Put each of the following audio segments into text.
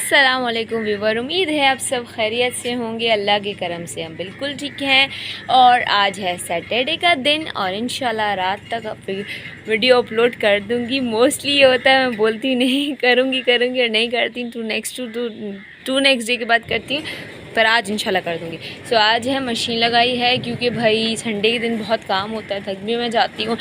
अस्सलाम वालेकुम व्यूवर, उम्मीद है आप सब खैरियत से होंगे। अल्लाह के करम से हम बिल्कुल ठीक हैं। और आज है सैटरडे का दिन और इंशाल्लाह रात तक वीडियो अपलोड कर दूंगी। मोस्टली ये होता है मैं बोलती नहीं करूंगी और नहीं करती, टू नेक्स्ट डे के बाद करती हूँ, पर आज इंशाल्लाह कर दूंगी। सो आज है मशीन लगाई है क्योंकि भाई संडे के दिन बहुत काम होता है, थक भी मैं जाती हूँ।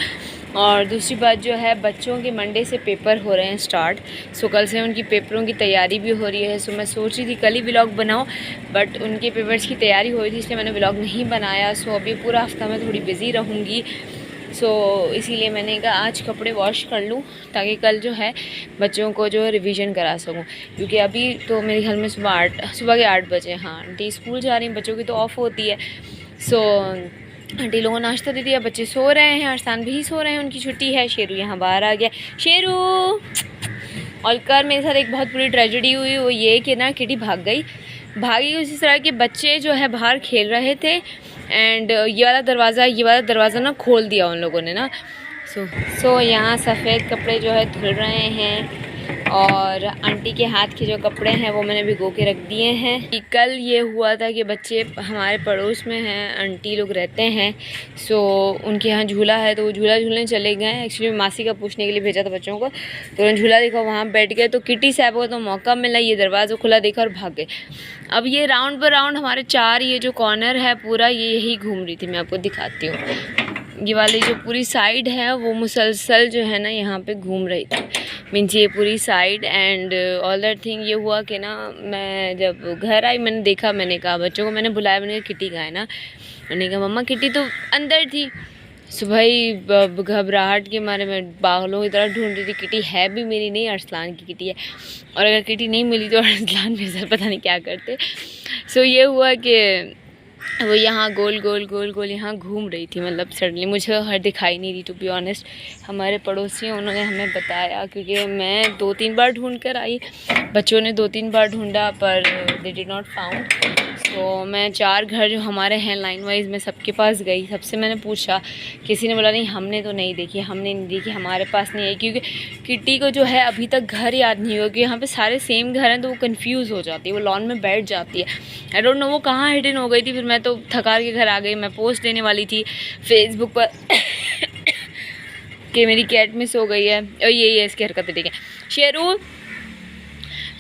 और दूसरी बात जो है, बच्चों के मंडे से पेपर हो रहे हैं स्टार्ट। सो कल से उनकी पेपरों की तैयारी भी हो रही है। सो मैं सोच रही थी कल ही व्लॉग बनाऊं, बट उनके पेपर्स की तैयारी हो रही थी इसलिए मैंने व्लॉग नहीं बनाया। सो अभी पूरा हफ्ता मैं थोड़ी बिज़ी रहूँगी। सो इसीलिए मैंने कहा आज कपड़े वॉश कर लूँ ताकि कल जो है बच्चों को जो रिवीजन करा सकूँ। क्योंकि अभी तो मेरे ख्याल में सुबह के 8 बजे, हाँ आंटी स्कूल जा रही हैं, बच्चों की तो ऑफ़ होती है। सो आंटी लोगों ने नाश्ता दे दिया, बच्चे सो रहे हैं, अरसान भी सो रहे हैं, उनकी छुट्टी है। शेरू यहाँ बाहर आ गया। शेरू, और कल मेरे साथ एक बहुत बुरी ट्रेजेडी हुई, वो ये कि ना किटी भागी उसी तरह के बच्चे जो है बाहर खेल रहे थे एंड ये वाला दरवाज़ा ना खोल दिया उन लोगों ने ना। सो यहाँ सफ़ेद कपड़े जो है धुल रहे हैं और आंटी के हाथ के जो कपड़े हैं वो मैंने भिगो के रख दिए हैं। कल ये हुआ था कि बच्चे हमारे पड़ोस में हैं, आंटी लोग रहते हैं। सो उनके यहाँ झूला है तो वो झूला झूलने चले गए। एक्चुअली मासी का पूछने के लिए भेजा था बच्चों को, तो उन्होंने झूला देखा, वहाँ बैठ गए। तो किटी साहब को तो मौका मिला, ये दरवाज़ा खुला देखा और भाग गए। अब ये राउंड पर राउंड हमारे चार ये जो कॉर्नर है पूरा ये यही घूम रही थी। मैं आपको दिखाती हूँ, ये वाली जो पूरी साइड है वो मुसलसल जो है ना यहाँ पे घूम रही थी, मीन्स ये पूरी side. And all that thing ये हुआ कि ना मैं जब घर आई मैंने देखा, मैंने कहा बच्चों को, मैंने बुलाया, मैंने कहा किटी कहाँ है ना, मैंने कहा मम्मा किटी तो अंदर थी। सुबह घबराहट के मारे मैं बागलों की तरह ढूंढ रही थी। किटी है भी मेरी नहीं, अरसलान की किटी है, और अगर किटी नहीं मिली तो अरसलान मेरे साथ पता नहीं क्या करते। सो ये हुआ कि वो यहाँ गोल यहाँ घूम रही थी। मतलब सडनली मुझे हर दिखाई नहीं रही, टू बी ऑनेस्ट। हमारे पड़ोसी उन्होंने हमें बताया क्योंकि मैं 2-3 बार ढूंढ कर आई, बच्चों ने 2-3 बार ढूंढा पर दे डिड नॉट फाउंड। तो मैं 4 घर जो हमारे हैं लाइन वाइज मैं सबके पास गई, सबसे मैंने पूछा, किसी ने बोला नहीं हमने तो नहीं देखी, हमारे पास नहीं आई। क्योंकि किटी को जो है अभी तक घर याद नहीं हुआ, क्योंकि यहाँ पे सारे सेम घर हैं तो वो कंफ्यूज हो जाती है, वो लॉन में बैठ जाती है। आई डोंट नो वो कहाँ हिडन हो गई थी। फिर मैं तो थका के घर आ गई। मैं पोस्ट देने वाली थी फेसबुक पर कि मेरी कैट मिस हो गई है, और ये इसकी हरकतें ठीक है। शेरू,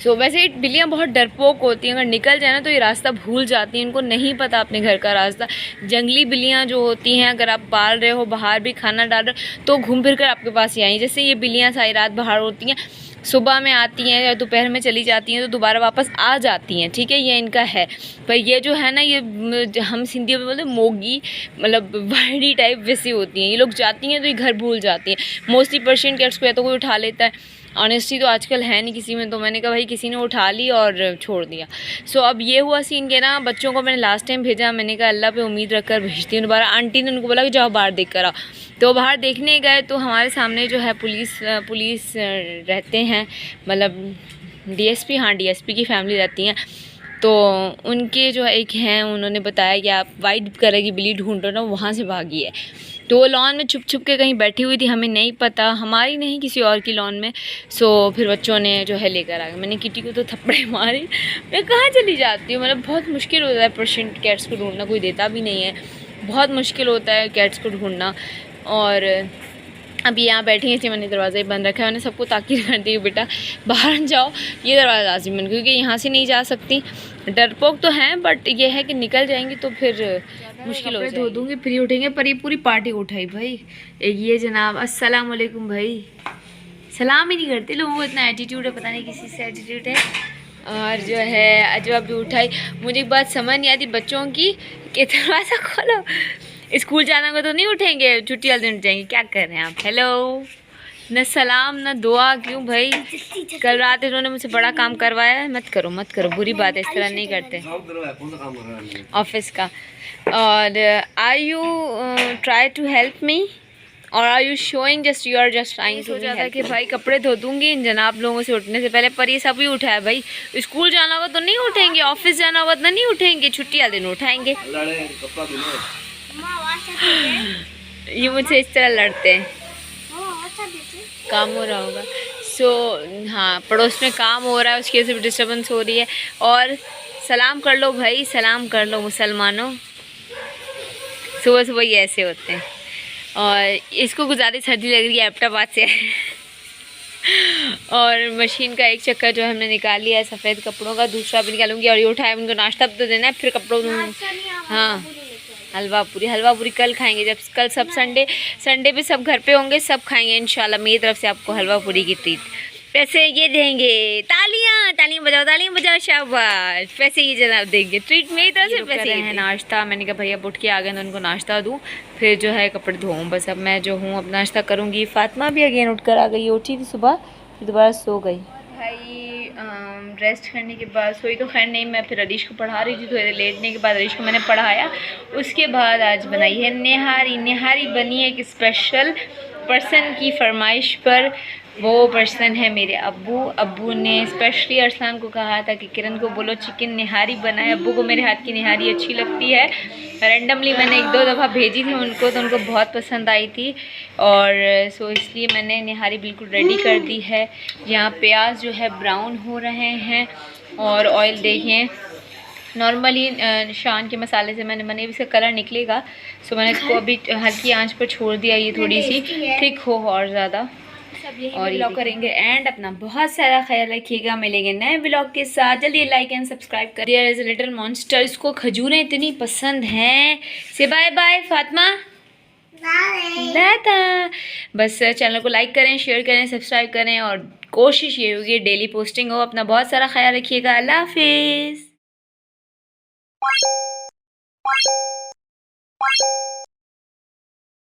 सो वैसे बिल्लियाँ बहुत डरपोक होती हैं, अगर निकल जाए ना तो ये रास्ता भूल जाती हैं, इनको नहीं पता अपने घर का रास्ता। जंगली बिल्लियाँ जो होती हैं, अगर आप पाल रहे हो, बाहर भी खाना डाल रहे हो तो घूम फिर कर आपके पास ही आई। जैसे ये बिल्लियाँ सारी रात बाहर होती हैं, सुबह में आती हैं या दोपहर में चली जाती हैं तो दोबारा वापस आ जाती हैं, ठीक है, ये इनका है। पर ये जो है ना, ये हम सिंधी में बोलते हैं मोगी, मतलब बड़ी टाइप वैसी होती हैं। ये लोग जाती हैं तो ये घर भूल जाती हैं। मोस्टली पर्शियन कैट्स को या तो कोई उठा लेता है, ऑनेस्टली तो आजकल है नहीं किसी में, तो मैंने कहा भाई किसी ने उठा ली और छोड़ दिया। सो अब ये हुआ सीन के ना, बच्चों को मैंने लास्ट टाइम भेजा, मैंने कहा अल्लाह पे उम्मीद रखकर भेजती हूँ दोबारा। आंटी ने उनको बोला कि जाओ बाहर देख कर आओ, तो बाहर देखने गए तो हमारे सामने जो है पुलिस रहते हैं, मतलब डीएसपी, हाँ डीएसपी की फैमिली रहती हैं। तो उनके जो एक हैं उन्होंने बताया कि आप वाइट कलर की बिल्ली ढूंढ रहे हो ना, वहाँ से भागी है। तो वो लॉन में छुप के कहीं बैठी हुई थी, हमें नहीं पता, हमारी नहीं किसी और की लॉन में। सो फिर बच्चों ने जो है लेकर आ गए। मैंने किटी को तो थप्पड़े मारी, मैं कहाँ चली जाती हूँ। मतलब बहुत मुश्किल होता है पर्शियन कैट्स को ढूंढना, कोई देता भी नहीं है, बहुत मुश्किल होता है कैट्स को ढूंढना। और अभी यहाँ बैठी हैं इसलिए मैंने दरवाज़ा ही बंद रखा है। मैंने सबको ताकीद कर दी बेटा बाहर जाओ, ये दरवाज़ा लाजिम बंद, क्योंकि यहाँ से नहीं जा सकती। डरपोक तो हैं बट ये है कि निकल जाएंगी तो फिर मुश्किल हो जाएगी। धो दूँगी फिर उठेंगे, पर ये पूरी पार्टी उठाई भाई। एक ये जनाब, अस्सलाम वालेकुम भाई, सलाम ही नहीं करते लोगों को, इतना एटीट्यूड है, पता नहीं किसी से एटीट्यूड है। और जो है अजवा भी उठाई। मुझे एक बात समझ नहीं आती बच्चों की कि दरवाज़ा खोलो, स्कूल जाना को तो नहीं उठेंगे, छुट्टी वाले दिन उठेंगे, क्या कर रहे हैं आप। हेलो, न सलाम न दुआ, क्यों भाई। कल रात इन्होंने मुझसे बड़ा काम करवाया है, मत करो, बुरी बात है, इस तरह नहीं करते ऑफिस का। और are you try to help me और are you showing just you are just trying to help. कि भाई कपड़े धो दूंगी इन जनाब लोगों से उठने से पहले, पर ये सब ही उठाया भाई। स्कूल जाना होगा तो नहीं उठेंगे, ऑफिस जाना होगा तो नहीं उठेंगे, छुट्टी वाले दिन उठाएंगे। ये मुझसे इस तरह लड़ते हैं, काम हो रहा होगा। सो हाँ, पड़ोस में काम हो रहा है, उसकी वजह से डिस्टर्बेंस हो रही है। और सलाम कर लो भाई, सलाम कर लो मुसलमानों, सुबह सुबह ही ऐसे होते हैं। और इसको कुछ ज़्यादा सर्दी लग रही है, एप्टाबाद से और मशीन का एक चक्कर जो हमने निकाल लिया है सफ़ेद कपड़ों का, दूसरा भी निकालूंगी। और ये उठाए उनको नाश्ता तो देना है, फिर कपड़ों हाँ हलवा पूरी कल खाएंगे, जब कल सब संडे पे सब घर पे होंगे, सब खाएंगे इंशाल्लाह। मेरी तरफ से आपको हलवा पूरी की ट्रीट, पैसे ये देंगे, तालियां बजाओ, शाबाश, पैसे ये जनाब देंगे, ट्रीट मेरी तरफ से पैसे है। नाश्ता मैंने कहा भैया उठ के आ गए तो उनको नाश्ता दूँ, फिर जो है कपड़े धोऊँ। बस अब मैं जो हूँ अब नाश्ता करूँगी। फातिमा भी अगेन उठ कर आ गई, उठी थी सुबह फिर दोबारा सो गई। भाई रेस्ट करने के बाद सोई तो खैर नहीं, मैं फिर अरीश को पढ़ा रही थी। थोड़ी देर लेटने के बाद अरीश को मैंने पढ़ाया, उसके बाद आज बनाई है निहारी बनी है एक स्पेशल पर्सन की फरमाइश पर। वो पर्सन है मेरे अब्बू ने स्पेशली अरसलान को कहा था कि किरण को बोलो चिकन निहारी बनाए। अब्बू को मेरे हाथ की निहारी अच्छी लगती है, रैंडमली मैंने 1-2 दफ़ा भेजी थी उनको, तो उनको बहुत पसंद आई थी। और सो इसलिए मैंने निहारी बिल्कुल रेडी कर दी है। यहाँ प्याज जो है ब्राउन हो रहे हैं, और ऑयल देखिए नॉर्मली शान के मसाले से मैंने बने, इसका कलर निकलेगा। सो मैंने इसको अभी हल्की आंच पर छोड़ दिया, ये थोड़ी सी थिक हो और ज़्यादा। और ब्लॉग करेंगे एंड अपना बहुत सारा ख्याल रखिएगा। मिलेंगे नए ब्लॉग के साथ, जल्दी लाइक एंड सब्सक्राइब करिए। There is a little monster, इसको खजूरें इतनी पसंद हैं। से बाय बाय फातिमा, बस चैनल को लाइक करें, शेयर करें, सब्सक्राइब करें, और कोशिश ये होगी डेली पोस्टिंग हो। अपना बहुत सारा ख्याल रखिएगा। अल्लाह हाफिज़।